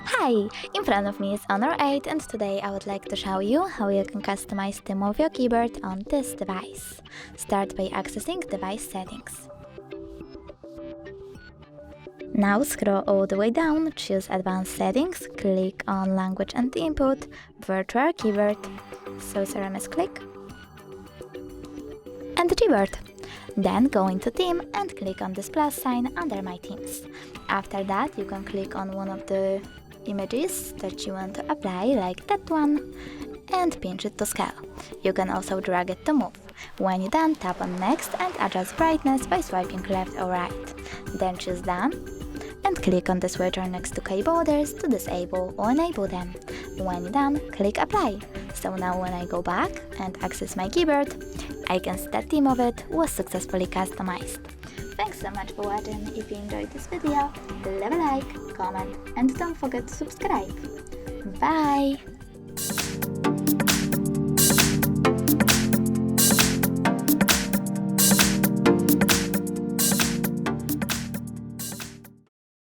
Hi! In front of me is Honor 8 and today I would like to show you how you can customize the move your keyboard on this device. Start by accessing device settings. Now scroll all the way down, choose Advanced Settings, click on Language and Input, Virtual Keyboard, so ceramics click, and the keyboard. Then go into Theme and click on this plus sign under My Themes. After that you can click on one of the images that you want to apply, like that one, and pinch it to scale. You can also drag it to move. When you're done, tap on Next and adjust brightness by swiping left or right. Then choose Done and click on the switcher next to key borders to disable or enable them. When you're done, click Apply. So now when I go back and access my keyboard, I can see that theme of it was successfully customized. Thanks so much for watching. If you enjoyed this video, leave a like, comment and don't forget to subscribe. Bye!